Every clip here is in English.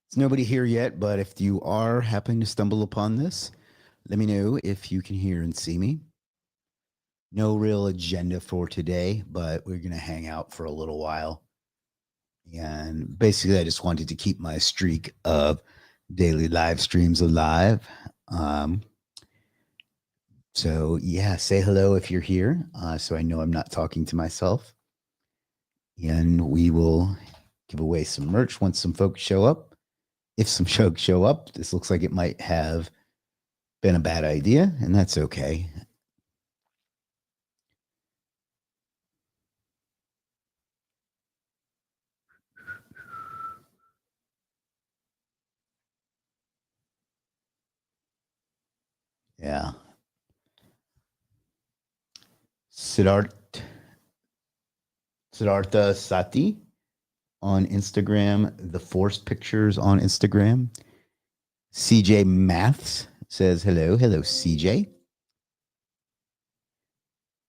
There's nobody here yet, but if you are happening to stumble upon this, let me know if you can hear and see me. No real agenda for today, but we're going to hang out for a little while. And basically, I just wanted to keep my streak of daily live streams alive. So, yeah, say hello if you're here so I know I'm not talking to myself. And we will give away some merch once some folks show up. If some folks show up, this looks like it might have been a bad idea, and that's okay. Yeah. Siddhartha Sati on Instagram, the Force Pictures on Instagram. CJ Maths says hello. Hello, CJ.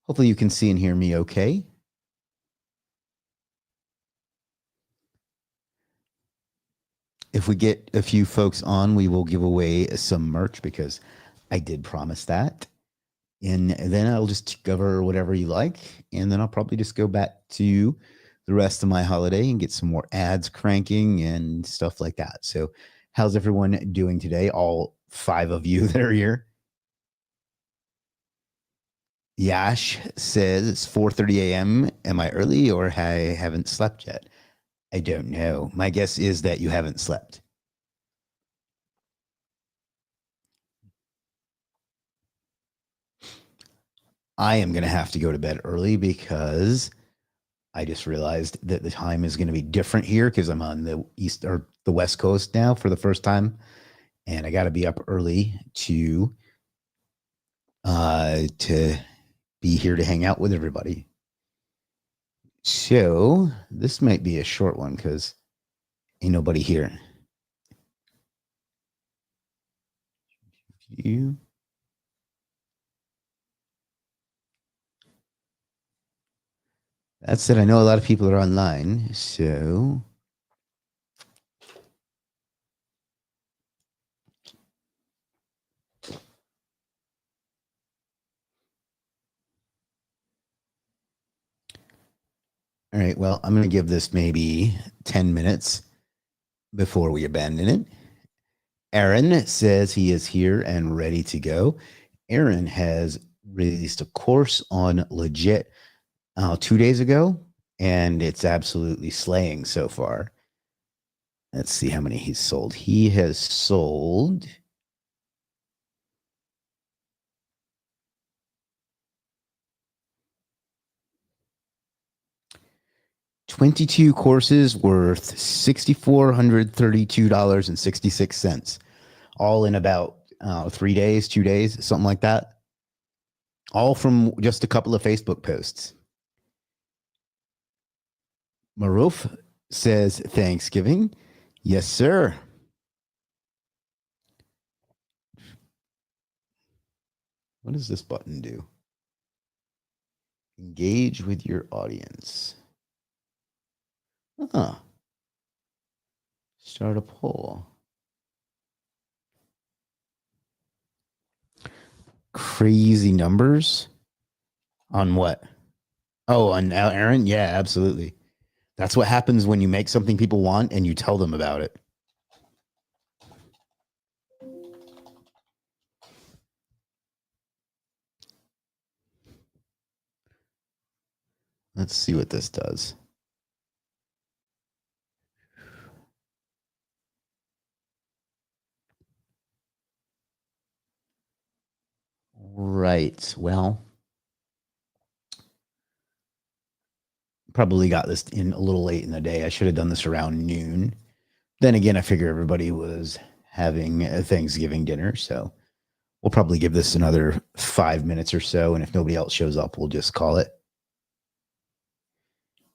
Hopefully you can see and hear me okay. If we get a few folks on, we will give away some merch because I did promise that. And then I'll just cover whatever you like. And then I'll probably just go back to the rest of my holiday and get some more ads cranking and stuff like that. So how's everyone doing today? All 5 of you that are here. Yash says it's 4:30 a.m. Am I early or I haven't slept yet? I don't know. My guess is that you haven't slept. I am going to have to go to bed early because I just realized that the time is going to be different here because I'm on the east or the west coast now for the first time, and I got to be up early to be here to hang out with everybody. So this might be a short one because ain't nobody here. You. That said, I know a lot of people are online, so all right, well, I'm going to give this maybe 10 minutes before we abandon it. Aaron says he is here and ready to go. Aaron has released a course on Legit 2 days ago, and it's absolutely slaying so far. Let's see how many he's sold. He has sold 22 courses worth $6,432.66, all in about 3 days, 2 days, something like that. All from just a couple of Facebook posts. Maruf says Thanksgiving. Yes, sir. What does this button do? Engage with your audience. Start a poll. Crazy numbers on what? Oh, on Aaron? Yeah, absolutely. That's what happens when you make something people want and you tell them about it. Let's see what this does. Right. Well, probably got this in a little late in the day. I should have done this around noon. Then again, I figure everybody was having a Thanksgiving dinner, so we'll probably give this another 5 minutes or so, and if nobody else shows up, we'll just call it.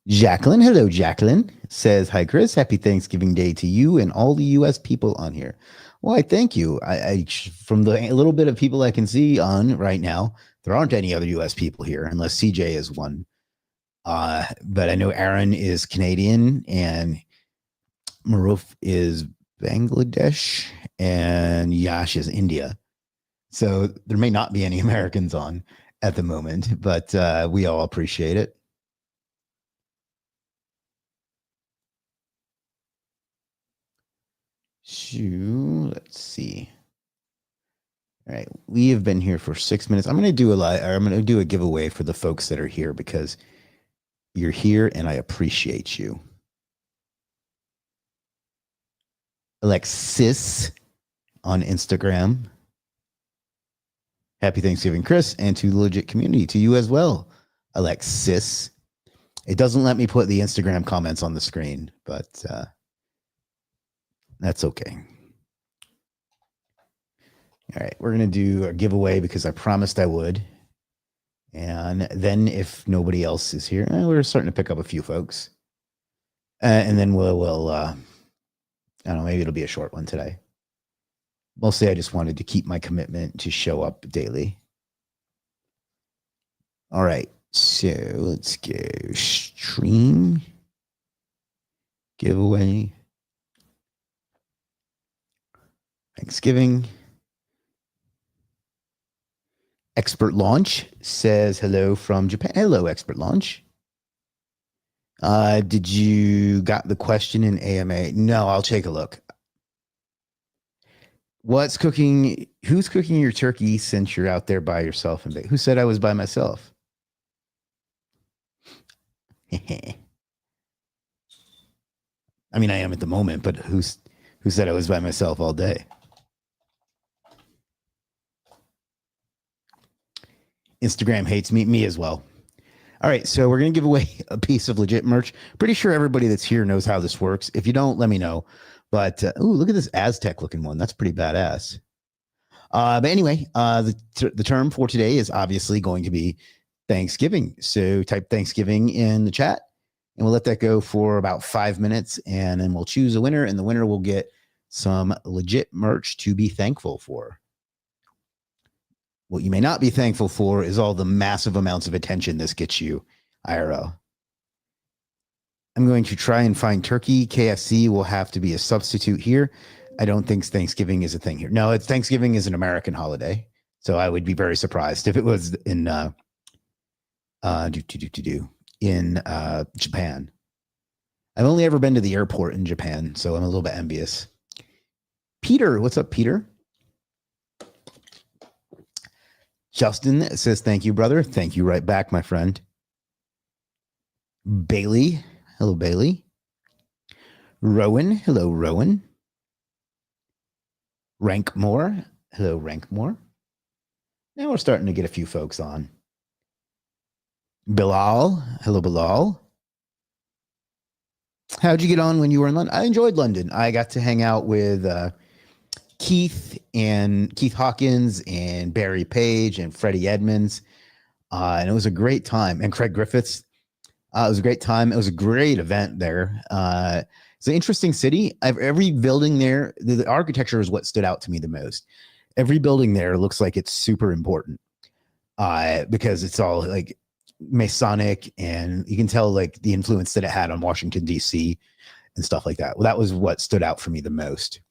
Jacqueline, hello, Jacqueline, says, hi, Chris. Happy Thanksgiving Day to you and all the U.S. people on here. Well, I thank you. I from the little bit of people I can see on right now, there aren't any other U.S. people here unless CJ is one. But I know Aaron is Canadian and Maruf is Bangladesh, and Yash is India. So there may not be any Americans on at the moment, but we all appreciate it. Let's see. All right, we have been here for 6 minutes. I'm going to do a giveaway for the folks that are here because you're here and I appreciate you. Alexis on Instagram. Happy Thanksgiving, Chris, and to the legit community, to you as well, Alexis. It doesn't let me put the Instagram comments on the screen, but that's okay. All right, we're going to do a giveaway because I promised I would. And then if nobody else is here, we're starting to pick up a few folks. And then we'll I don't know, maybe it'll be a short one today. Mostly I just wanted to keep my commitment to show up daily. All right, so let's go stream giveaway. Thanksgiving. Expert Launch says hello from Japan. Hello, Expert Launch. Did you got the question in AMA? No, I'll take a look. Who's cooking your turkey since you're out there by yourself? Who said I was by myself? I mean, I am at the moment, but who said I was by myself all day? Instagram hates me as well. All right, so we're going to give away a piece of legit merch. Pretty sure everybody that's here knows how this works. If you don't, let me know. But, look at this Aztec looking one. That's pretty badass. But anyway, the term for today is obviously going to be Thanksgiving. So type Thanksgiving in the chat, and we'll let that go for about 5 minutes, and then we'll choose a winner, and the winner will get some legit merch to be thankful for. What you may not be thankful for is all the massive amounts of attention this gets you, IRL. I'm going to try and find turkey. KFC will have to be a substitute here. I don't think Thanksgiving is a thing here. No, Thanksgiving is an American holiday. So I would be very surprised if it was in Japan. I've only ever been to the airport in Japan, so I'm a little bit envious. Peter, what's up, Peter? Justin says, thank you, brother. Thank you right back, my friend. Bailey. Hello, Bailey. Rowan. Hello, Rowan. Rankmore. Hello, Rankmore. Now we're starting to get a few folks on. Bilal. Hello, Bilal. How'd you get on when you were in London? I enjoyed London. I got to hang out with Keith Hawkins and Barry Page and Freddie Edmonds. And it was a great time. And Craig Griffiths. It was a great time. It was a great event there. It's an interesting city. Every building there, the architecture is what stood out to me the most. Every building there looks like it's super important because it's all like Masonic, and you can tell like the influence that it had on Washington, D.C. and stuff like that. Well, that was what stood out for me the most.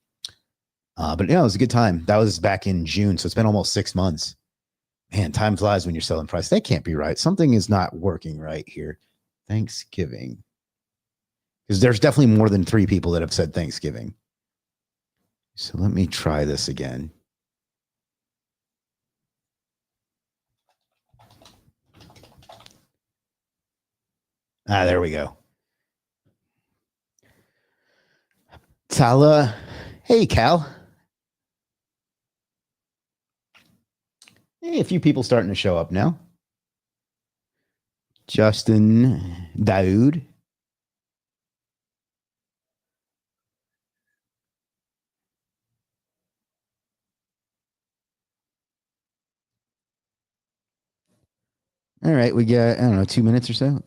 But yeah, it was a good time. That was back in June, so it's been almost 6 months. Man, time flies when you're selling price. That can't be right. Something is not working right here. Thanksgiving. Because there's definitely more than 3 people that have said Thanksgiving. So let me try this again. There we go. Tala. Hey, Cal. Hey, a few people starting to show up now. Justin Daoud. All right, we got, I don't know, 2 minutes or so.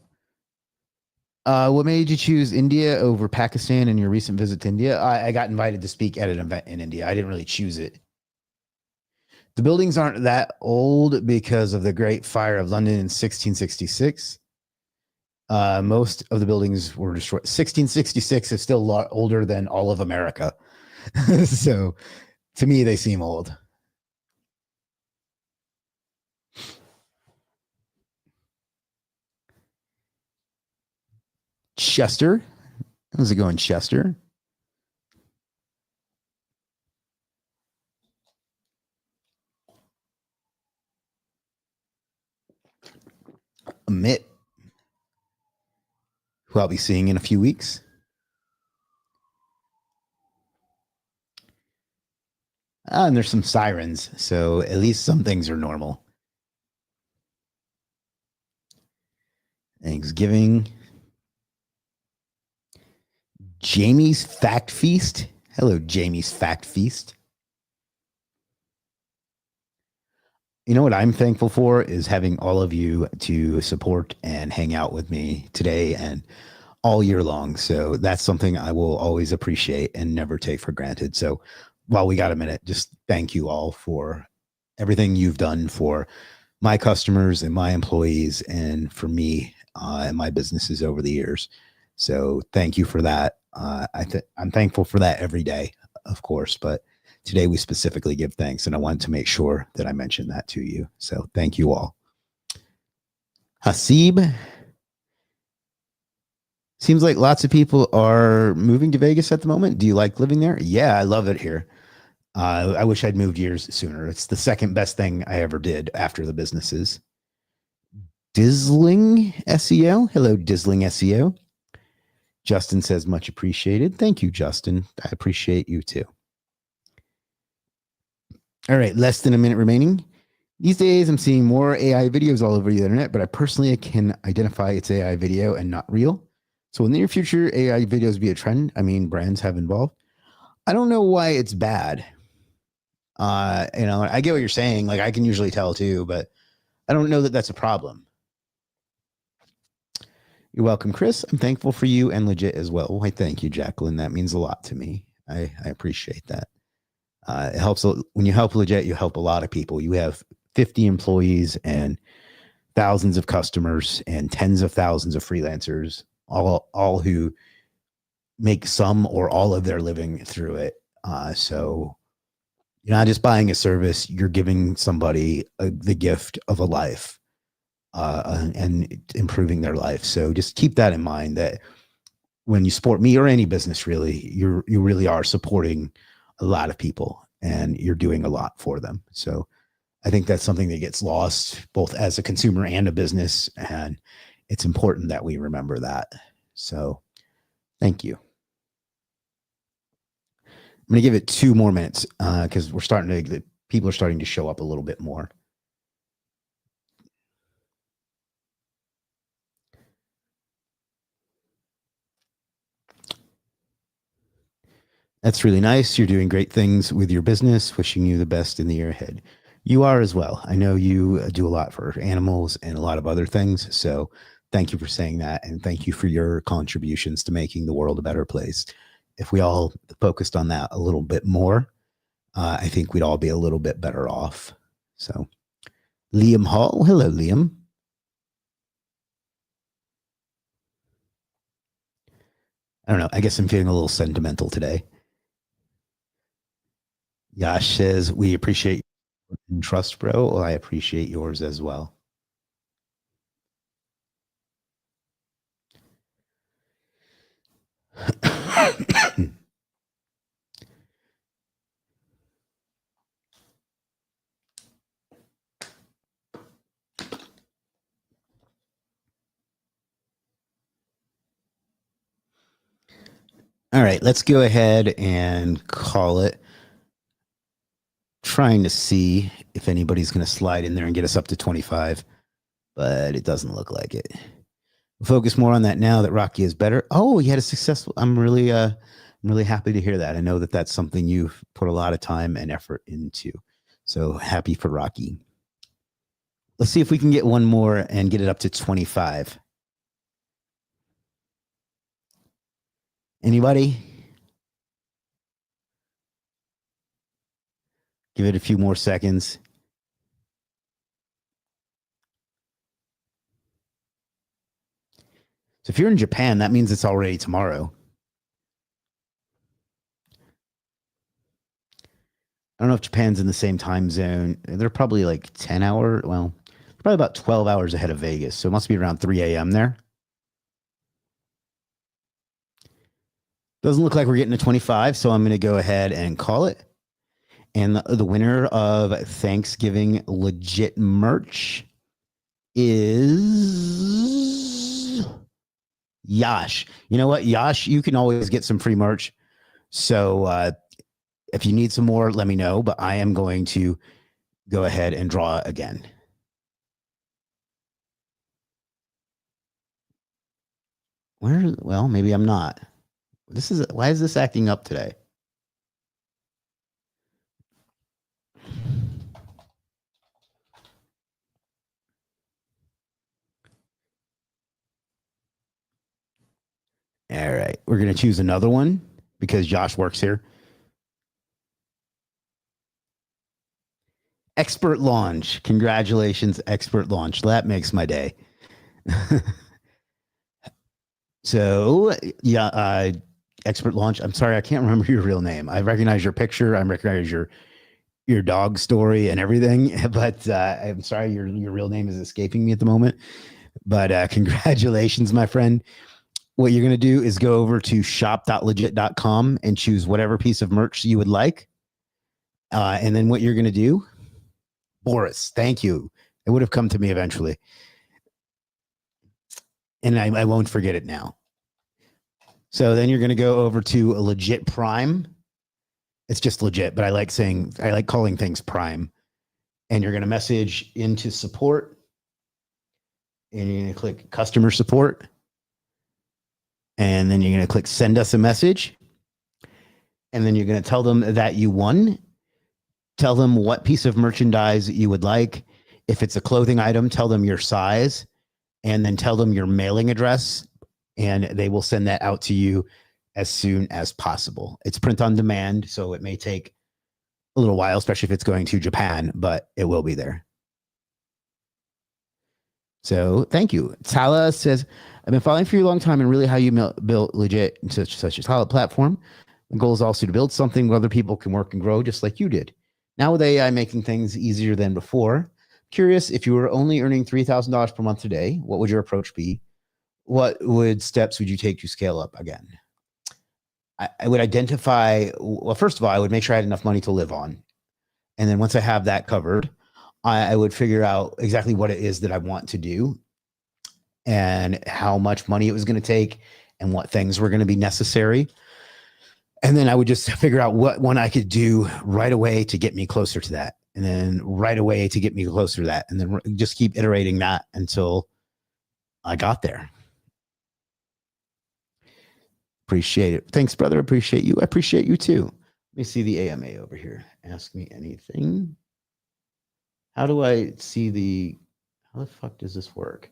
What made you choose India over Pakistan in your recent visit to India? I got invited to speak at an event in India. I didn't really choose it. The buildings aren't that old because of the Great Fire of London in 1666. Most of the buildings were destroyed. 1666 is still a lot older than all of America. So to me, they seem old. Chester. How's it going, Chester? Amit, who I'll be seeing in a few weeks. And there's some sirens, so at least some things are normal. Thanksgiving. Jamie's Fact Feast. Hello, Jamie's Fact Feast. You know what I'm thankful for is having all of you to support and hang out with me today and all year long. So that's something I will always appreciate and never take for granted. So while we got a minute, just thank you all for everything you've done for my customers and my employees and for me and my businesses over the years. So thank you for that. I'm thankful for that every day, of course, but today we specifically give thanks, and I wanted to make sure that I mentioned that to you. So thank you all. Hasib, seems like lots of people are moving to Vegas at the moment. Do you like living there? Yeah, I love it here. I wish I'd moved years sooner. It's the second best thing I ever did after the businesses. Dizzling SEO. Hello, Dizzling SEO. Justin says, much appreciated. Thank you, Justin. I appreciate you too. All right, less than a minute remaining. These days, I'm seeing more AI videos all over the internet, but I personally can identify it's AI video and not real. So, in the near future, AI videos be a trend. I mean, brands have involved. I don't know why it's bad. I get what you're saying. Like, I can usually tell too, but I don't know that that's a problem. You're welcome, Chris. I'm thankful for you and legit as well. Why, thank you, Jacqueline. That means a lot to me. I appreciate that. It helps when you help legit. You help a lot of people. You have 50 employees and thousands of customers and tens of thousands of freelancers, all who make some or all of their living through it. So you're not just buying a service; you're giving somebody the gift of a life and improving their life. So just keep that in mind. That when you support me or any business, really, you really are supporting a lot of people and you're doing a lot for them. So I think that's something that gets lost both as a consumer and a business. And it's important that we remember that. So thank you. I'm going to give it 2 more minutes because people are starting to show up a little bit more. That's really nice. You're doing great things with your business. Wishing you the best in the year ahead. You are as well. I know you do a lot for animals and a lot of other things. So thank you for saying that. And thank you for your contributions to making the world a better place. If we all focused on that a little bit more, I think we'd all be a little bit better off. So, Liam Hall. Hello, Liam. I don't know. I guess I'm feeling a little sentimental today. Yash says, we appreciate your trust, bro. Well, I appreciate yours as well. All right, let's go ahead and call it. Trying to see if anybody's going to slide in there and get us up to 25, but it doesn't look like it. We'll focus more on that now that Rocky is better. Oh, he had a successful. I'm really happy to hear that. I know that that's something you've put a lot of time and effort into. So happy for Rocky. Let's see if we can get one more and get it up to 25. Anybody? Give it a few more seconds. So if you're in Japan, that means it's already tomorrow. don't know if Japan's in the same time zone. They're probably like 10-hour, well, probably about 12 hours ahead of Vegas. So it must be around 3 a.m. there. Doesn't look like we're getting to 25, so I'm going to go ahead and call it. And the winner of Thanksgiving legit merch is Yash. You know what, Yash, you can always get some free merch. So if you need some more, let me know. But I am going to go ahead and draw again. Where? Well, maybe I'm not. Why is this acting up today? All right, we're gonna choose another one because Josh works here. Expert launch. Congratulations, expert launch. That makes my day. So, yeah, expert launch. I'm sorry, I can't remember your real name. I recognize your picture. I recognize your dog story and everything, but I'm sorry, your real name is escaping me at the moment. But congratulations, my friend. What you're going to do is go over to shop.legit.com and choose whatever piece of merch you would like. And then what you're going to do, Boris, thank you. It would have come to me eventually. And I won't forget it now. So then you're going to go over to a legit Prime. It's just legit, but I like calling things Prime. And you're going to message into support. And you're going to click customer support. And then you're going to click send us a message. And then you're going to tell them that you won. Tell them what piece of merchandise you would like. If it's a clothing item, tell them your size. And then tell them your mailing address. And they will send that out to you as soon as possible. It's print on demand, so it may take a little while, especially if it's going to Japan, but it will be there. So thank you. Tala says, I've been following for you a long time and really how you built legit into such a solid platform. The goal is also to build something where other people can work and grow just like you did. Now with AI making things easier than before, curious if you were only earning $3,000 per month today, what would your approach be? What steps would you take to scale up again? I would identify, well, first of all, I would make sure I had enough money to live on. And then once I have that covered, I would figure out exactly what it is that I want to do and how much money it was going to take and what things were going to be necessary. And then I would just figure out what one I could do right away to get me closer to that. And then right away to get me closer to that. And then just keep iterating that until I got there. Appreciate it. Thanks, brother. Appreciate you. I appreciate you too. Let me see the AMA over here. Ask me anything. How do I see how the fuck does this work?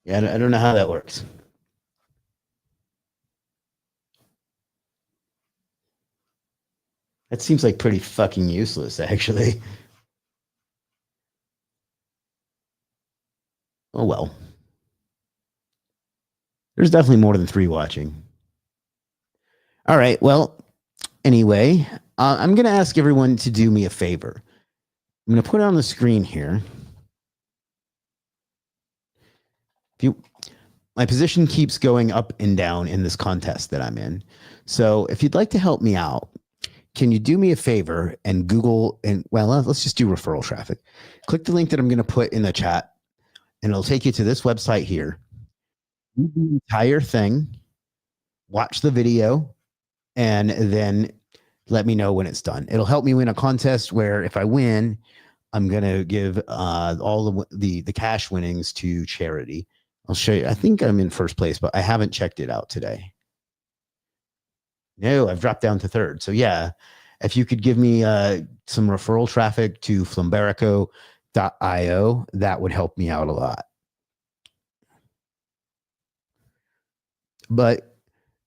Yeah, I don't know how that works. That seems like pretty fucking useless, actually. Oh, well. There's definitely more than 3 watching. All right. Well, anyway, I'm going to ask everyone to do me a favor. I'm going to put it on the screen here. My position keeps going up and down in this contest that I'm in. So if you'd like to help me out, can you do me a favor and Google let's just do referral traffic. Click the link that I'm going to put in the chat and it'll take you to this website here. Do the entire thing, watch the video, and then let me know when it's done. It'll help me win a contest where if I win, I'm going to give all the cash winnings to charity. I'll show you. I think I'm in first place, but I haven't checked it out today. No, I've dropped down to third. So yeah, if you could give me some referral traffic to Flumberico.io, that would help me out a lot. But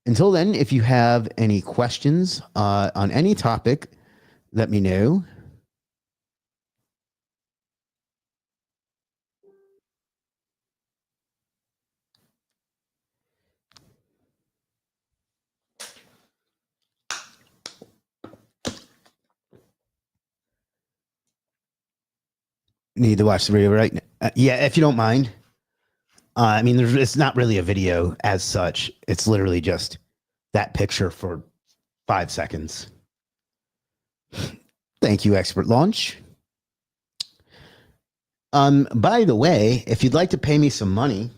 until then, if you have any questions on any topic, let me know. Need to watch the video right now. Yeah, if you don't mind. I mean, it's not really a video as such. It's literally just that picture for 5 seconds. Thank you, Expert Launch. By the way, if you'd like to pay me some money,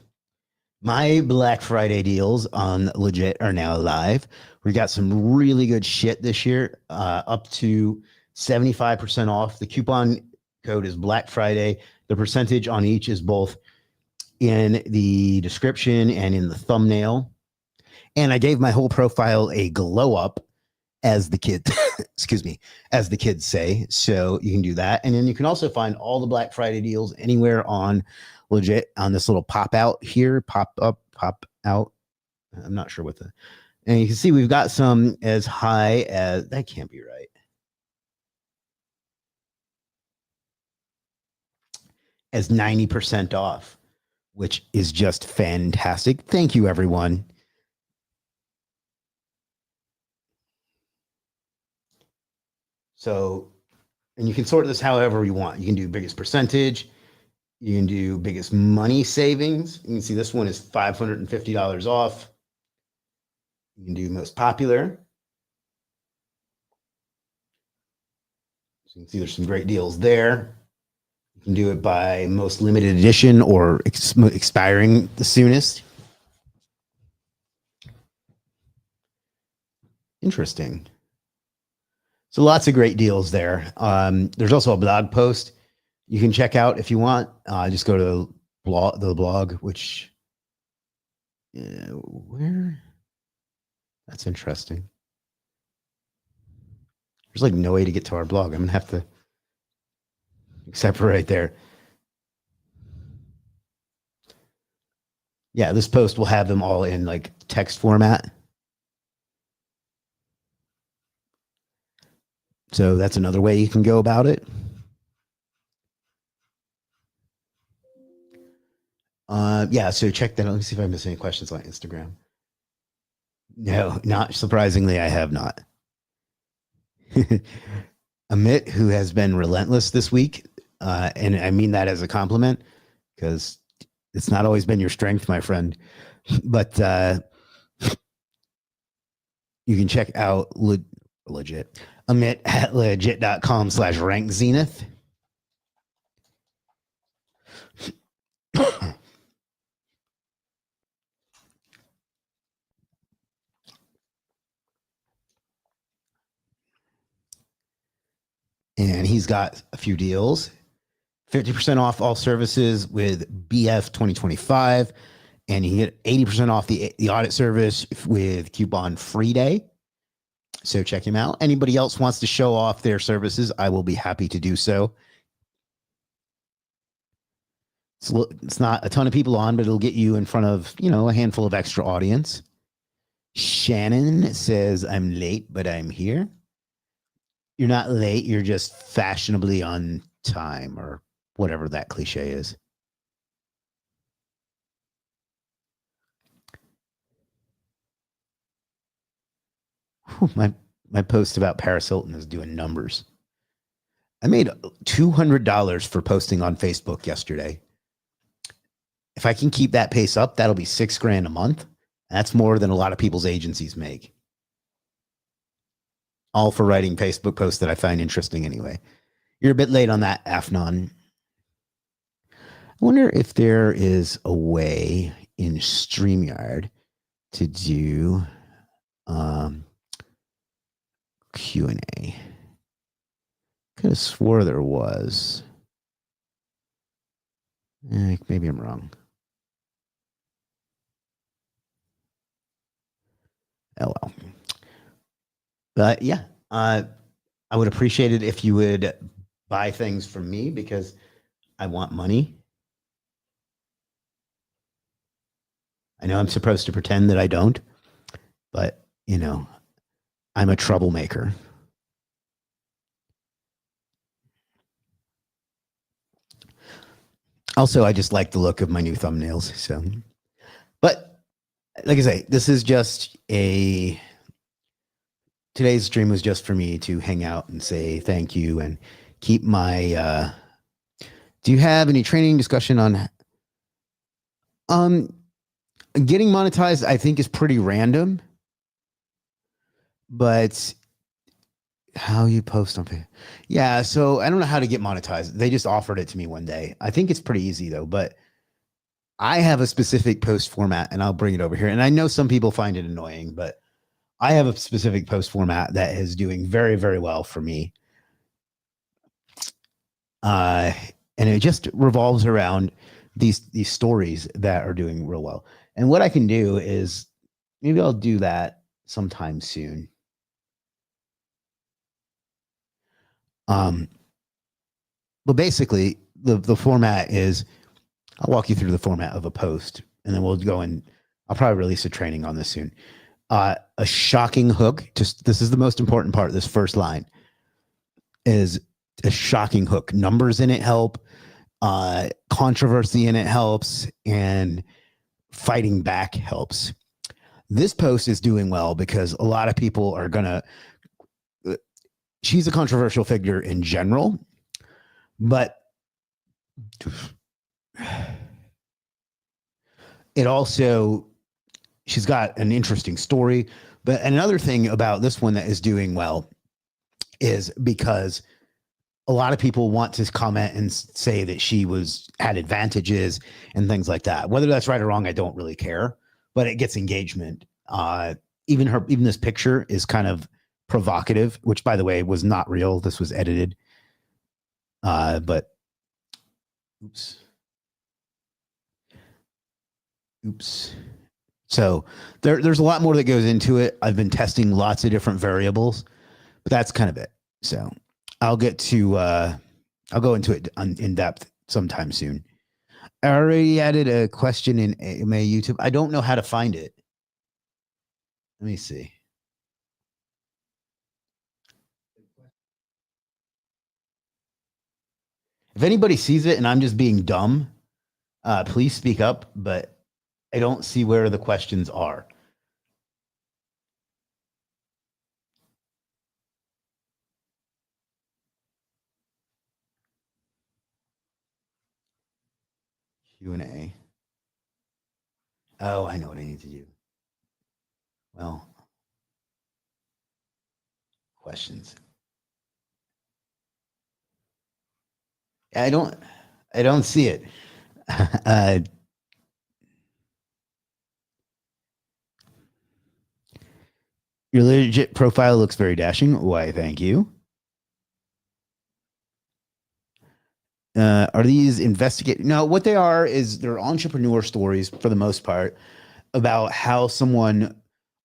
my Black Friday deals on Legit are now live. We got some really good shit this year, up to 75% off. The coupon code is Black Friday. The percentage on each is both in the description and in the thumbnail. And I gave my whole profile a glow up, as the kids, excuse me, as the kids say. So you can do that. And then you can also find all the Black Friday deals anywhere on Legit on this little pop out here, pop up, pop out. I'm not sure what the, and you can see we've got some as high as, that can't be right. As 90% off, which is just fantastic. Thank you, everyone. So, and you can sort this however you want. You can do biggest percentage. You can do biggest money savings. You can see this one is $550 off. You can do most popular. So you can see there's some great deals there. You can do it by most limited edition or expiring the soonest. Interesting. So lots of great deals there. There's also a blog post you can check out if you want. Just go to the blog, which where? That's interesting. There's like no way to get to our blog. I'm gonna have to, except for right there. Yeah, this post will have them all in like text format. So that's another way you can go about it. Yeah, so check that out. Let me see if I miss any questions on Instagram. No, not surprisingly, I have not. Amit, who has been relentless this week, and I mean that as a compliment, because it's not always been your strength, my friend. But you can check out Legit Amit at legit.com/rankzenith. And he's got a few deals. 50% off all services with BF 2025. And you get 80% off the audit service with coupon free day. So check him out. Anybody else wants to show off their services, I will be happy to do so. It's not a ton of people on, but it'll get you in front of, a handful of extra audience. Shannon says, I'm late, but I'm here. You're not late. You're just fashionably on time, or whatever that cliche is. My post about Paris Hilton is doing numbers. I made $200 for posting on Facebook yesterday. If I can keep that pace up, that'll be $6,000 a month. That's more than a lot of people's agencies make. All for writing Facebook posts that I find interesting anyway. You're a bit late on that, Afnon. I wonder if there is a way in StreamYard to do Q&A. Could have swore there was. Maybe I'm wrong. Oh, well. But yeah, I would appreciate it if you would buy things from me, because I want money. I know I'm supposed to pretend that I don't, but, I'm a troublemaker. Also, I just like the look of my new thumbnails. So, but like I say, this is just today's stream was just for me to hang out and say thank you and keep my Do you have any training discussion on um getting monetized? I think is pretty random, but how you post on Facebook. Yeah, so I don't know how to get monetized. They just offered it to me one day. I think it's pretty easy though, but I have a specific post format and I'll bring it over here. And I know some people find it annoying, but I have a specific post format that is doing very, very well for me. Uh, and it just revolves around these stories that are doing real well. And what I can do is maybe I'll do that sometime soon. But basically, the format is I'll walk you through the format of a post, and then we'll go and I'll probably release a training on this soon. A shocking hook. Just this is the most important part. This first line is a shocking hook. Numbers in it help. Controversy in it helps, and fighting back helps. This post is doing well because a lot of people are gonna. She's a controversial figure in general, but it also she's got an interesting story. But another thing about this one that is doing well is because a lot of people want to comment and say that she had advantages and things like that. Whether that's right or wrong, I don't really care, but it gets engagement. Even this picture is kind of provocative, which by the way was not real. This was edited. But oops. So there's a lot more that goes into it. I've been testing lots of different variables, but that's kind of it. So I'll go into it in depth sometime soon. I already added a question in my YouTube. I don't know how to find it. Let me see. If anybody sees it and I'm just being dumb, please speak up, but I don't see where the questions are. Q&A. Oh, I know what I need to do. Well, questions. I don't see it. Your legit profile looks very dashing. Why, thank you. Are these investigate? No, what they are is they're entrepreneur stories for the most part about how someone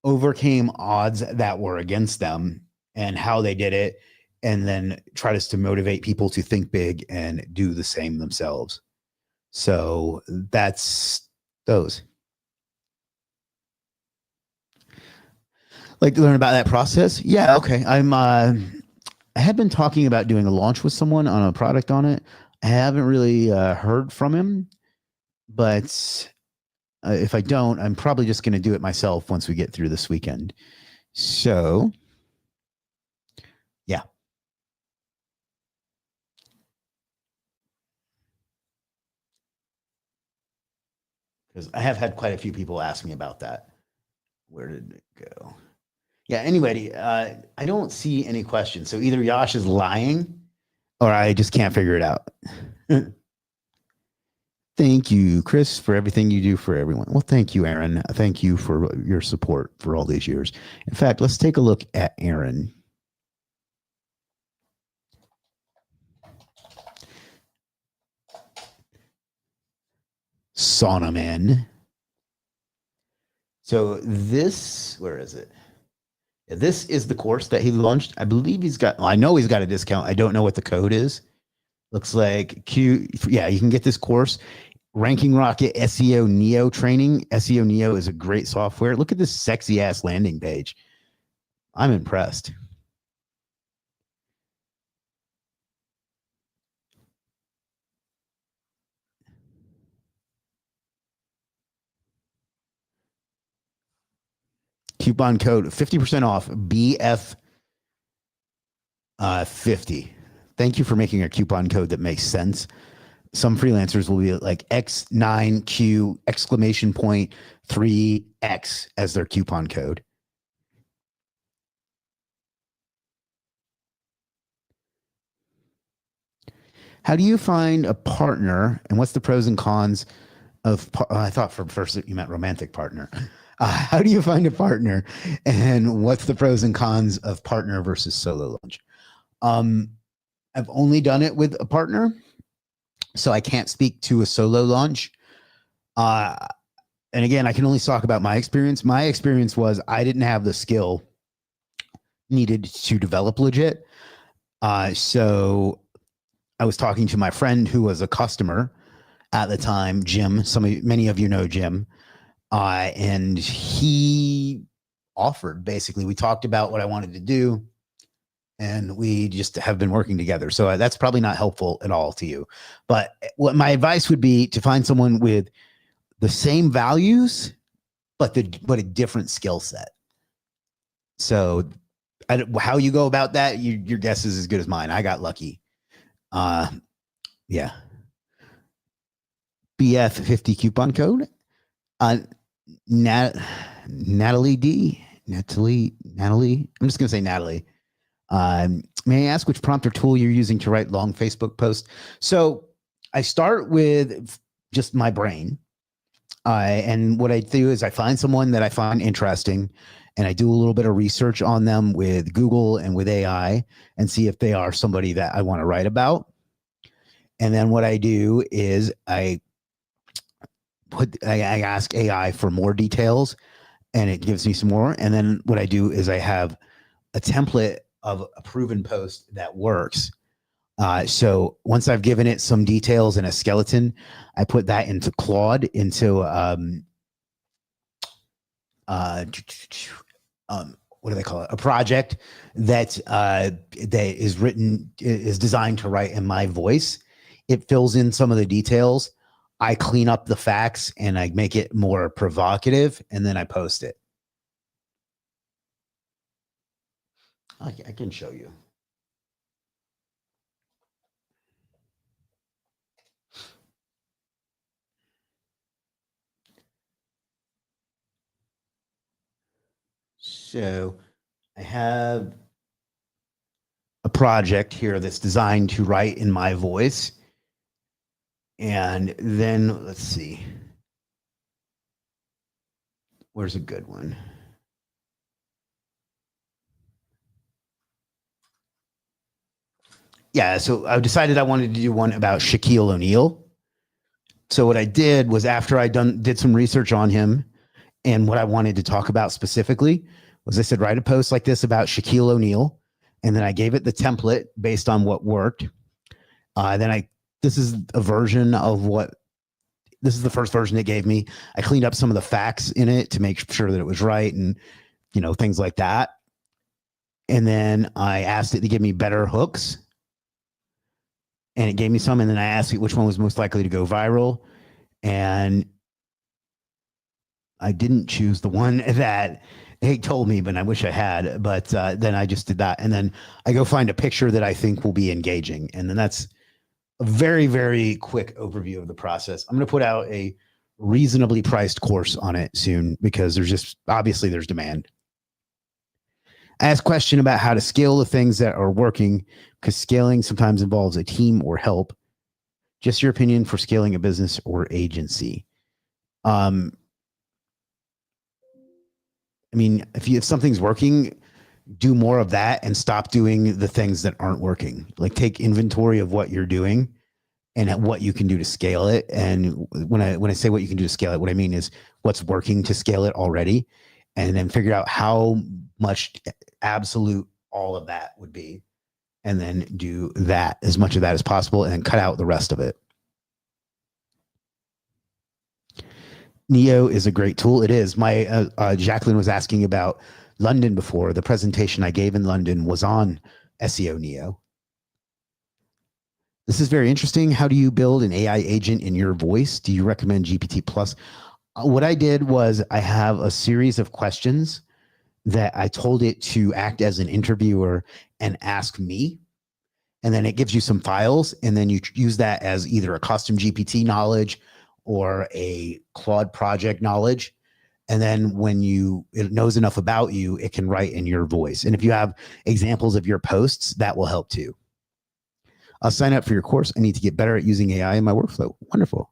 overcame odds that were against them and how they did it, and then tries to motivate people to think big and do the same themselves. So that's those. Like to learn about that process? Yeah, okay. I had been talking about doing a launch with someone on a product on it. I haven't really heard from him, but if I don't, I'm probably just going to do it myself once we get through this weekend. So, yeah. Because I have had quite a few people ask me about that. Where did it go? Yeah, anybody, I don't see any questions. So either Yash is lying or I just can't figure it out. Thank you, Chris, for everything you do for everyone. Well, thank you, Aaron. Thank you for your support for all these years. In fact, let's take a look at Aaron. Sauna Man. So this, where is it? This is the course that he launched. I believe I know he's got a discount. I don't know what the code is. Looks like yeah, you can get this course. Ranking Rocket SEO Neo training. SEO Neo is a great software. Look at this sexy ass landing page. I'm impressed. Coupon code 50% off BF 50. Thank you for making a coupon code that makes sense. Some freelancers will be like X9Q exclamation point 3X as their coupon code. How do you find a partner, and what's the pros and cons of? I thought for first you meant romantic partner. How do you find a partner, and what's the pros and cons of partner versus solo launch? I've only done it with a partner, so I can't speak to a solo launch. And again, I can only talk about my experience. My experience was I didn't have the skill needed to develop legit. So I was talking to my friend who was a customer at the time, Jim. Many of you know Jim, and he offered. Basically, we talked about what I wanted to do, and we just have been working together. So that's probably not helpful at all to you. But what my advice would be to find someone with the same values, but a different skill set. So how you go about that, your guess is as good as mine. I got lucky. Yeah. BF50 coupon code. Natalie D. Natalie. I'm just going to say Natalie. May I ask which prompt or tool you're using to write long Facebook posts? So I start with just my brain. And what I do is I find someone that I find interesting, and I do a little bit of research on them with Google and with AI and see if they are somebody that I want to write about. And then what I do is I ask AI for more details, and it gives me some more. And then what I do is I have a template of a proven post that works. So once I've given it some details and a skeleton, I put that into Claude, into what do they call it? A project that is designed to write in my voice. It fills in some of the details. I clean up the facts and I make it more provocative, and then I post it. I can show you. So I have a project here that's designed to write in my voice. And then let's see. Where's a good one? Yeah, so I decided I wanted to do one about Shaquille O'Neal. So what I did was, after I did some research on him and what I wanted to talk about specifically, was I said, write a post like this about Shaquille O'Neal. And then I gave it the template based on what worked. This is a version of this is the first version it gave me. I cleaned up some of the facts in it to make sure that it was right, and, things like that. And then I asked it to give me better hooks, and it gave me some. And then I asked it which one was most likely to go viral. And I didn't choose the one that he told me, but I wish I had. But then I just did that. And then I go find a picture that I think will be engaging. And then that's a very, very quick overview of the process. I'm going to put out a reasonably priced course on it soon, because there's demand. I asked a question about how to scale the things that are working, because scaling sometimes involves a team or help. Just your opinion for scaling a business or agency. I mean, if something's working, do more of that and stop doing the things that aren't working. Like, take inventory of what you're doing and what you can do to scale it. And when I say what you can do to scale it, what I mean is what's working to scale it already, and then figure out how much absolute all of that would be, and then do that, as much of that as possible, and then cut out the rest of it. Neo is a great tool. It is. My Jacqueline was asking about London before. The presentation I gave in London was on SEO Neo. This is very interesting. How do you build an AI agent in your voice? Do you recommend GPT Plus? What I did was, I have a series of questions that I told it to act as an interviewer and ask me. and then it gives you some files, and then you use that as either a custom GPT knowledge or a Claude project knowledge. And then when it knows enough about you, it can write in your voice. And if you have examples of your posts, that will help too. I'll sign up for your course. I need to get better at using AI in my workflow. Wonderful.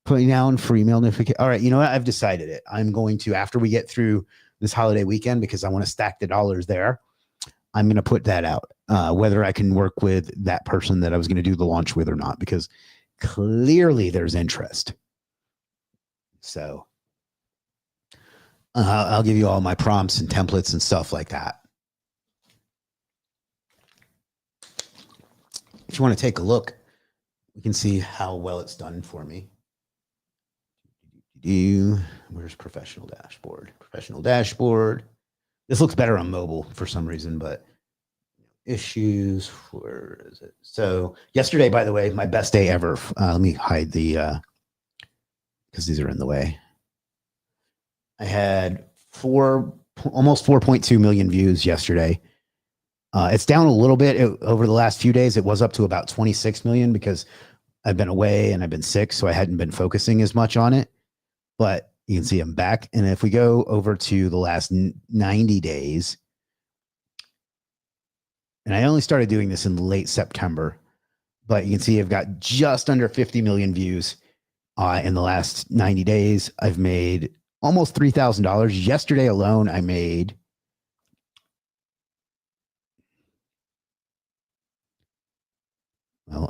Putting down for email notification. All right, you know what? I've decided it. I'm going to, after we get through this holiday weekend, because I want to stack the dollars there, I'm going to put that out, whether I can work with that person that I was going to do the launch with or not, because clearly there's interest. So I'll give you all my prompts and templates and stuff like that. If you want to take a look, we can see how well it's done for me. Where's professional dashboard? Professional dashboard. This looks better on mobile for some reason, but issues, where is it? So yesterday, by the way, my best day ever. Let me hide the, because these are in the way. I had almost 4.2 million views yesterday. It's down a little bit over the last few days. It was up to about 26 million because I've been away and I've been sick, so I hadn't been focusing as much on it. But you can see I'm back. And if we go over to the last 90 days, and I only started doing this in late September, but you can see I've got just under 50 million views in the last 90 days. I've made almost $3,000. Yesterday alone, I made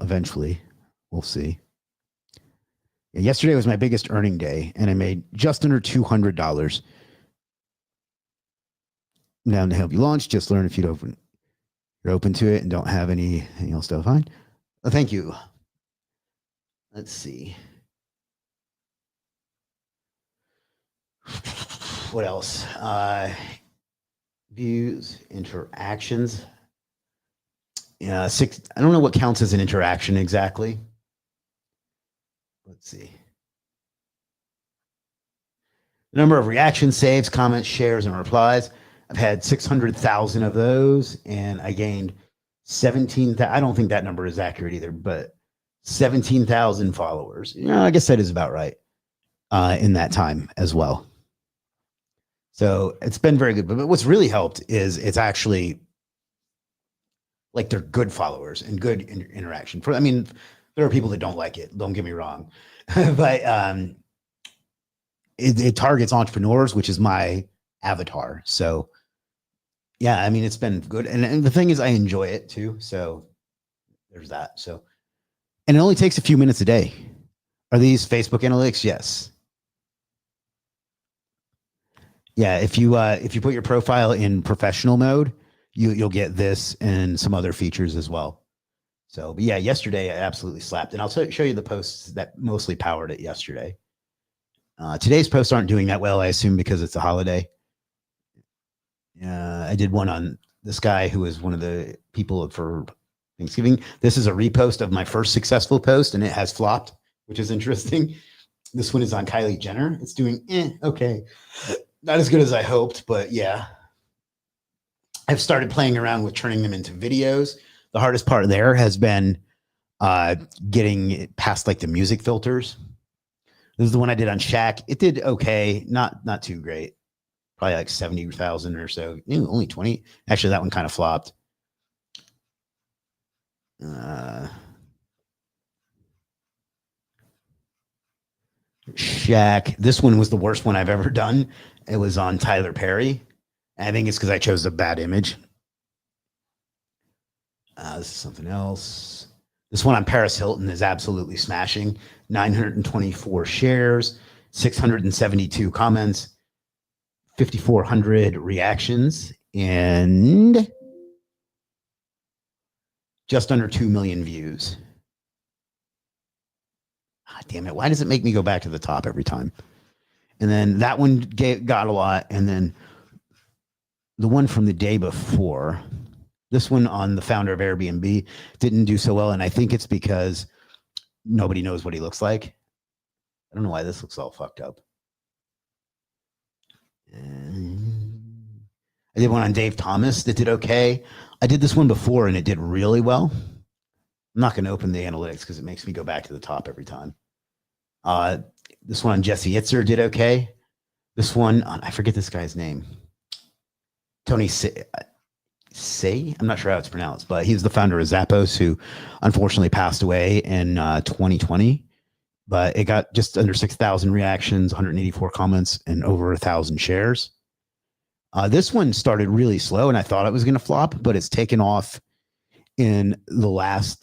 eventually, we'll see. Yesterday was my biggest earning day, and I made just under $200. Now to help you launch, just learn if you're open to it and don't have anything else to find. Oh, thank you. Let's see. What else? Views, interactions. Yeah, 6. I don't know what counts as an interaction exactly. Let's see. The number of reactions, saves, comments, shares, and replies. I've had 600,000 of those, and I gained 17,000. I don't think that number is accurate either, but 17,000 followers. I guess that is about right in that time as well. So it's been very good. But what's really helped is it's actually like they're good followers and good interaction. I mean, there are people that don't like it. Don't get me wrong, but it targets entrepreneurs, which is my avatar. So yeah, I mean, it's been good. And the thing is, I enjoy it too. So there's that. So, and it only takes a few minutes a day. Are these Facebook analytics? Yes. Yeah. If you put your profile in professional mode, you'll get this and some other features as well. So, but yeah, yesterday I absolutely slapped, and I'll show you the posts that mostly powered it yesterday. Today's posts aren't doing that well, I assume, because it's a holiday. I did one on this guy who is one of the people for Thanksgiving. This is a repost of my first successful post, and it has flopped, which is interesting. This one is on Kylie Jenner. It's doing okay. Not as good as I hoped, but yeah. I've started playing around with turning them into videos. The hardest part there has been getting it past like the music filters. This is the one I did on Shaq. It did okay, not too great. Probably like 70,000 or so. Only 20. Actually, that one kind of flopped. Shaq. This one was the worst one I've ever done. It was on Tyler Perry. I think it's because I chose a bad image. This is something else. This one on Paris Hilton is absolutely smashing. 924 shares, 672 comments, 5,400 reactions, and just under 2 million views. Ah, damn it. Why does it make me go back to the top every time? And then that one got a lot. And then the one from the day before, this one on the founder of Airbnb, didn't do so well. And I think it's because nobody knows what he looks like. I don't know why this looks all fucked up. And I did one on Dave Thomas that did okay. I did this one before and it did really well. I'm not going to open the analytics because it makes me go back to the top every time. This one on Jesse Itzer did okay. This one, I forget this guy's name. Tony Say, I'm not sure how it's pronounced, but he's the founder of Zappos, who unfortunately passed away in 2020. But it got just under 6,000 reactions, 184 comments, and over 1,000 shares. This one started really slow, and I thought it was going to flop, but it's taken off in the last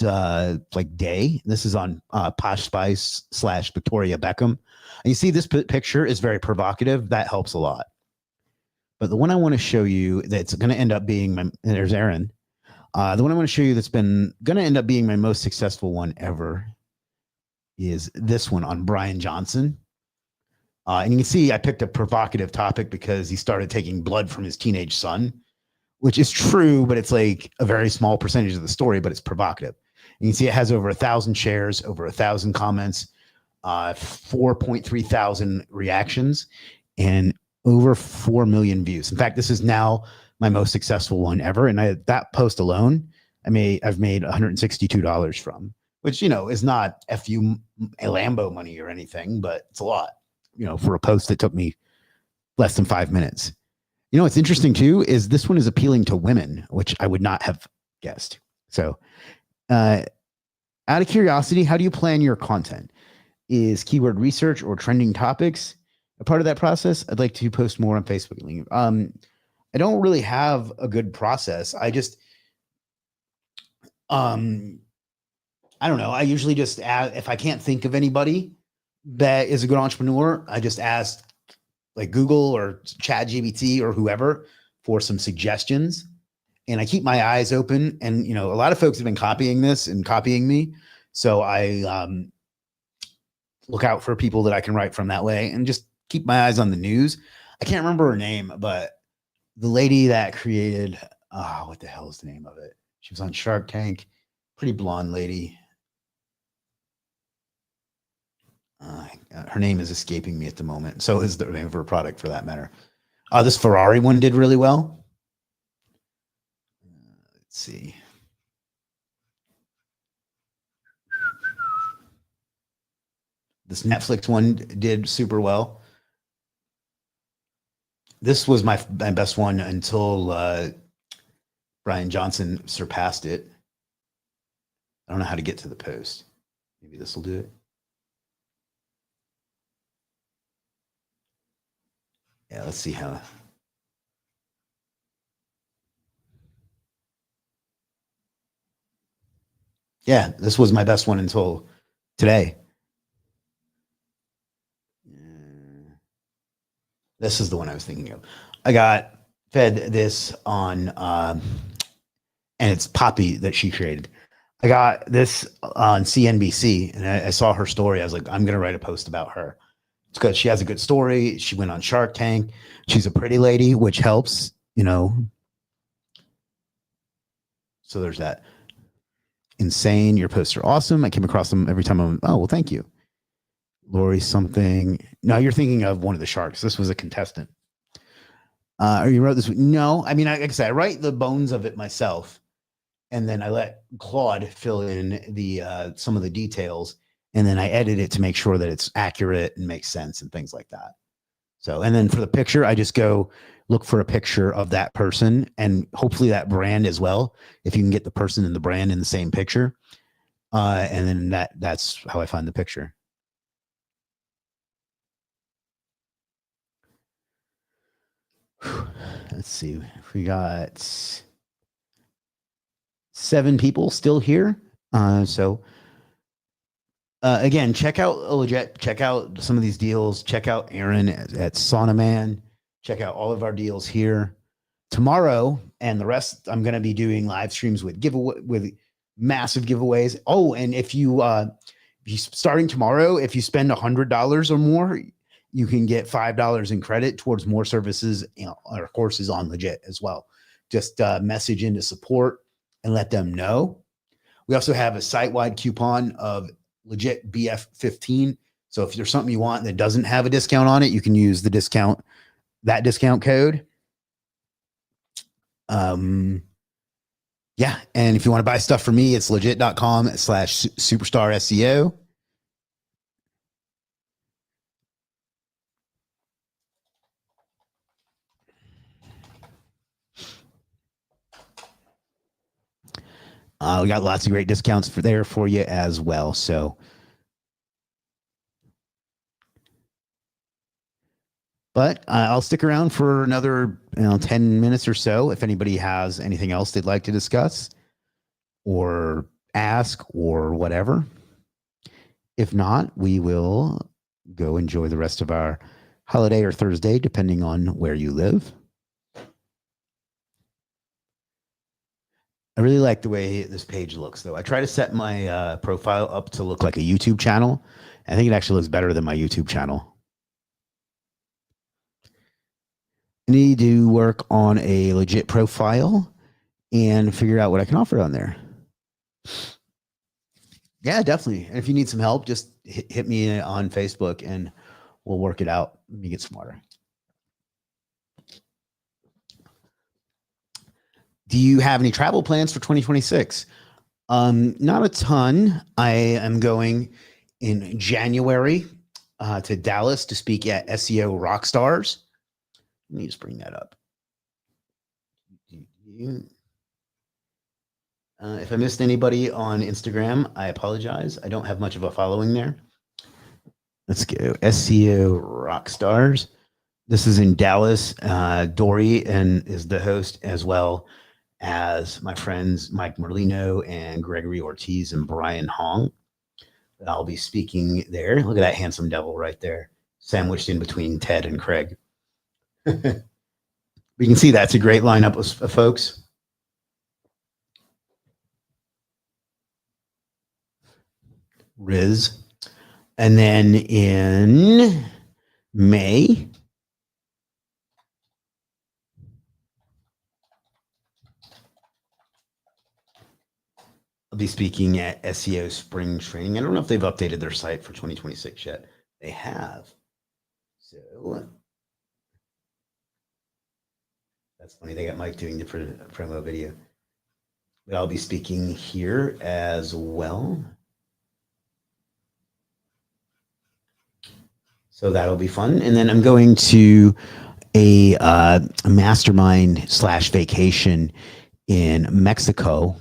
day. This is on Posh Spice / Victoria Beckham. And you see this picture is very provocative. That helps a lot. But the one I want to show you that's going to end up being there's Aaron. The one I want to show you that's been going to end up being my most successful one ever is this one on Brian Johnson. And you can see I picked a provocative topic because he started taking blood from his teenage son, which is true, but it's like a very small percentage of the story, but it's provocative. And you can see it has over 1,000 shares, over 1,000 comments, 4.3 thousand reactions, and over 4 million views. In fact, this is now my most successful one ever. And that post alone, I've made $162 from, which, is not a Lambo money or anything, but it's a lot, for a post that took me less than 5 minutes. What's interesting too is this one is appealing to women, which I would not have guessed. So, out of curiosity, how do you plan your content? Is keyword research or trending topics a part of that process? I'd like to post more on Facebook. I don't really have a good process. I just, I don't know. I usually just ask, if I can't think of anybody that is a good entrepreneur, I just ask like Google or ChatGPT or whoever for some suggestions. And I keep my eyes open. And, a lot of folks have been copying this and copying me. So I look out for people that I can write from that way and just keep my eyes on the news. I can't remember her name, but the lady that created, what the hell is the name of it? She was on Shark Tank, pretty blonde lady. Her name is escaping me at the moment. So is the name of her product for that matter. This Ferrari one did really well. Let's see. This Netflix one did super well. This was my best one until Brian Johnson surpassed it. I don't know how to get to the post. Maybe this will do it. Yeah, let's see how. Yeah, this was my best one until today. This is the one I was thinking of. I got fed this on, and it's Poppy that she created. I got this on CNBC, and I saw her story. I was like, I'm going to write a post about her. It's because she has a good story. She went on Shark Tank. She's a pretty lady, which helps, So there's that. Insane. Your posts are awesome. I came across them every time. Well, thank you. Lori something. No, you're thinking of one of the sharks. This was a contestant. Or you wrote this? No, I mean, like I said, I write the bones of it myself, and then I let Claude fill in the some of the details, and then I edit it to make sure that it's accurate and makes sense and things like that. So, and then for the picture, I just go look for a picture of that person and hopefully that brand as well. If you can get the person and the brand in the same picture, and then that's how I find the picture. Let's see. We got 7 people still here. Again, check out Legit. Check out some of these deals. Check out Aaron at Sauna Man. Check out all of our deals here. Tomorrow and the rest, I'm going to be doing live streams with massive giveaways. Oh, and if you starting tomorrow, if you spend $100 or more, you can get $5 in credit towards more services or courses on Legit as well. Just message into support and let them know. We also have a site-wide coupon of Legit BF15. So if there's something you want that doesn't have a discount on it, you can use that discount code. Yeah. And if you want to buy stuff from me, it's legit.com/superstar SEO. We got lots of great discounts for you as well. So, but I'll stick around for another 10 minutes or so if anybody has anything else they'd like to discuss or ask or whatever. If not, we will go enjoy the rest of our holiday or Thursday, depending on where you live. I really like the way this page looks, though. I try to set my profile up to look like a YouTube channel. I think it actually looks better than my YouTube channel. I need to work on a legit profile and figure out what I can offer on there. Yeah, definitely. And if you need some help, just hit me on Facebook and we'll work it out. Let me get smarter. Do you have any travel plans for 2026? Not a ton. I am going in January to Dallas to speak at SEO Rockstars. Let me just bring that up. If I missed anybody on Instagram, I apologize. I don't have much of a following there. Let's go. SEO Rockstars. This is in Dallas. Dory and is the host, as well as my friends Mike Merlino and Gregory Ortiz and Brian Hong. I'll be speaking there. Look at that handsome devil right there, sandwiched in between Ted and Craig. We can see that's a great lineup of folks. Riz. And then in May, I'll be speaking at SEO Spring Training. I don't know if they've updated their site for 2026 yet. They have. So that's funny. They got Mike doing the promo video. But I'll be speaking here as well. So that'll be fun. And then I'm going to a mastermind / vacation in Mexico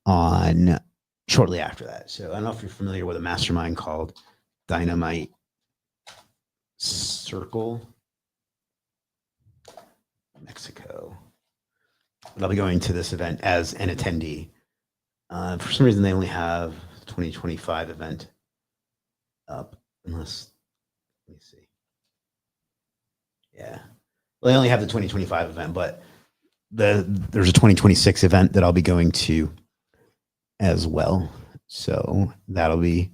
on shortly after that. So I don't know if you're familiar with a mastermind called Dynamite Circle Mexico. But I'll be going to this event as an attendee. For some reason, they only have 2025 event up, unless, let me see. Yeah. Well, they only have the 2025 event, but there's a 2026 event that I'll be going to as well. So that'll be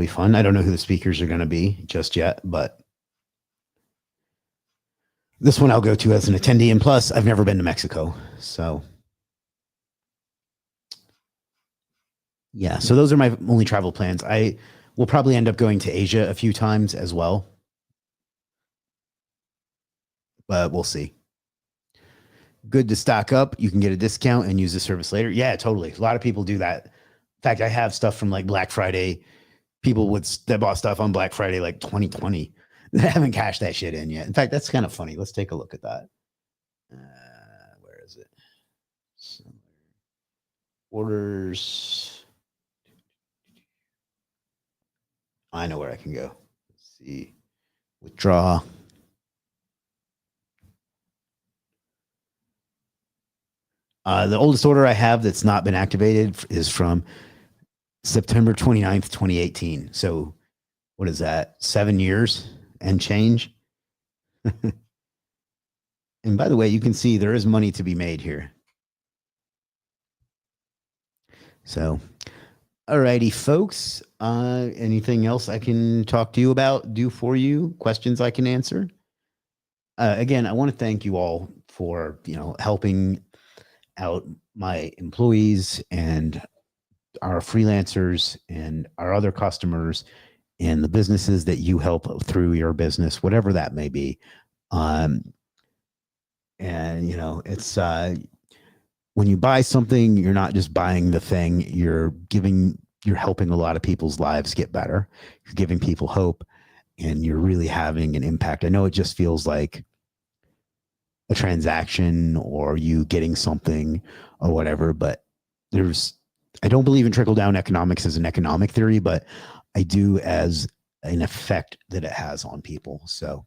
fun. I don't know who the speakers are going to be just yet, but this one I'll go to as an attendee. And plus, I've never been to Mexico. So yeah, so those are my only travel plans. I will probably end up going to Asia a few times as well, but we'll see. Good to stock up. You can get a discount and use the service later. Yeah, totally. A lot of people do that. In fact, I have stuff from like Black Friday. People that bought stuff on Black Friday like 2020 that haven't cashed that shit in yet. In fact, that's kind of funny. Let's take a look at that. Where is it? Orders. I know where I can go. Let's see. Withdraw. The oldest order I have that's not been activated is from September 29th, 2018. So what is that? 7 years and change. And by the way, you can see there is money to be made here. So, alrighty, folks. Anything else I can talk to you about, do for you? Questions I can answer? Again, I want to thank you all for, helping out my employees and our freelancers and our other customers and the businesses that you help through your business, whatever that may be. And it's when you buy something, you're not just buying the thing, you're helping a lot of people's lives get better. You're giving people hope and you're really having an impact. I know it just feels like a transaction or you getting something or whatever, but I don't believe in trickle down economics as an economic theory, but I do as an effect that it has on people. So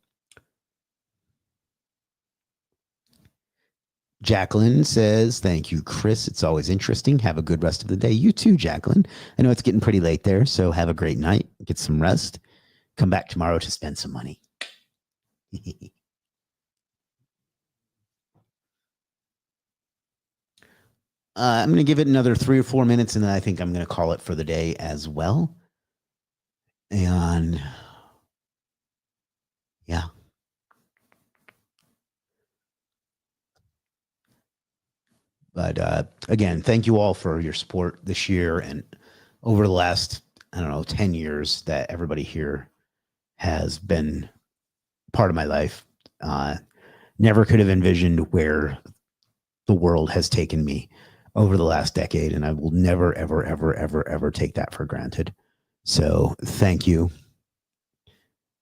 Jacqueline says, thank you, Chris. It's always interesting. Have a good rest of the day. You too, Jacqueline. I know it's getting pretty late there, so have a great night. Get some rest. Come back tomorrow to spend some money. I'm going to give it another 3 or 4 minutes, and then I think I'm going to call it for the day as well. And yeah. But again, thank you all for your support this year and over the last, I don't know, 10 years that everybody here has been part of my life. Never could have envisioned where the world has taken me over the last decade, and I will never, ever, ever, ever, ever take that for granted. So thank you.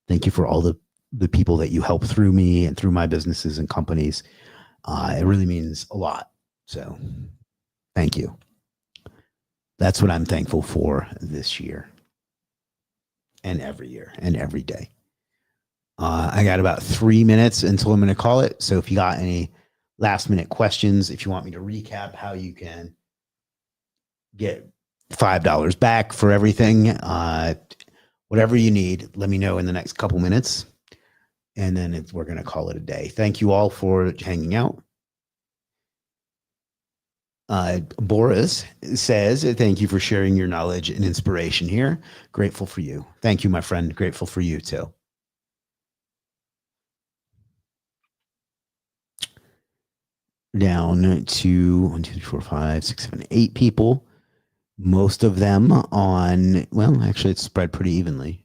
Thank you for all the people that you help through me and through my businesses and companies. It really means a lot. So thank you. That's what I'm thankful for this year and every year and every day. I got about 3 minutes until I'm going to call it. So if you got any last minute questions, if you want me to recap how you can get $5 back for everything, whatever you need, let me know in the next couple minutes. And then we're going to call it a day. Thank you all for hanging out. Boris says, thank you for sharing your knowledge and inspiration here. Grateful for you. Thank you, my friend. Grateful for you too. Down to 1, 2, 3, 4, 5, 6, 7, 8 people. Most of them on, well, actually, it's spread pretty evenly.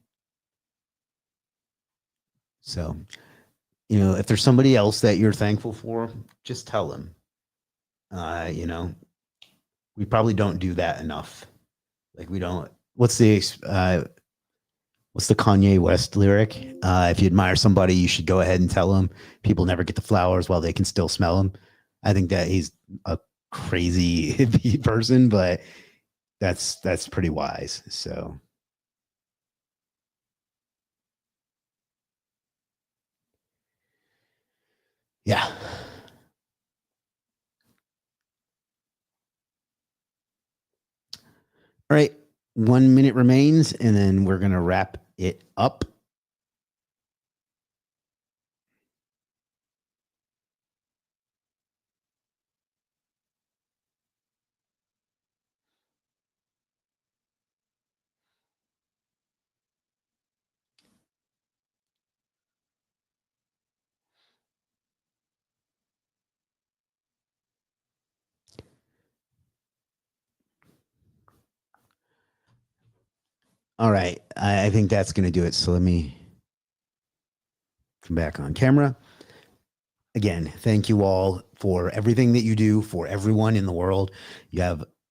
So, if there's somebody else that you're thankful for, just tell them. We probably don't do that enough. Like we don't. What's the Kanye West lyric? If you admire somebody, you should go ahead and tell them. People never get the flowers while they can still smell them. I think that he's a crazy hippie person, but that's pretty wise. So yeah. All right. 1 minute remains, and then we're going to wrap it up. All right. I think that's going to do it. So let me come back on camera. Again, thank you all for everything that you do for everyone in the world.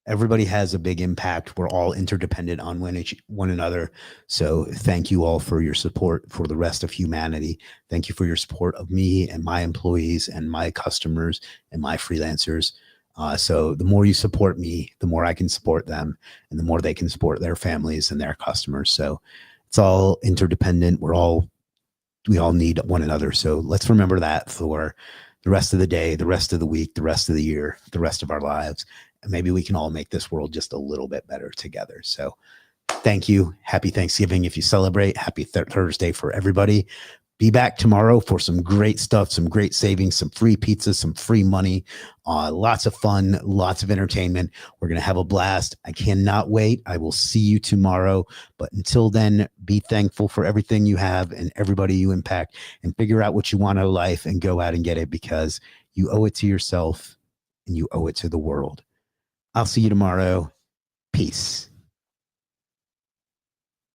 Everybody has a big impact. We're all interdependent on one another. So thank you all for your support for the rest of humanity. Thank you for your support of me and my employees and my customers and my freelancers. So the more you support me, the more I can support them and the more they can support their families and their customers. So it's all interdependent. We all need one another. So let's remember that for the rest of the day, the rest of the week, the rest of the year, the rest of our lives. And maybe we can all make this world just a little bit better together. So thank you. Happy Thanksgiving if you celebrate. Happy Thursday for everybody. Be back tomorrow for some great stuff, some great savings, some free pizza, some free money, lots of fun, lots of entertainment. We're going to have a blast. I cannot wait. I will see you tomorrow. But until then, be thankful for everything you have and everybody you impact, and figure out what you want out of life and go out and get it, because you owe it to yourself and you owe it to the world. I'll see you tomorrow. Peace.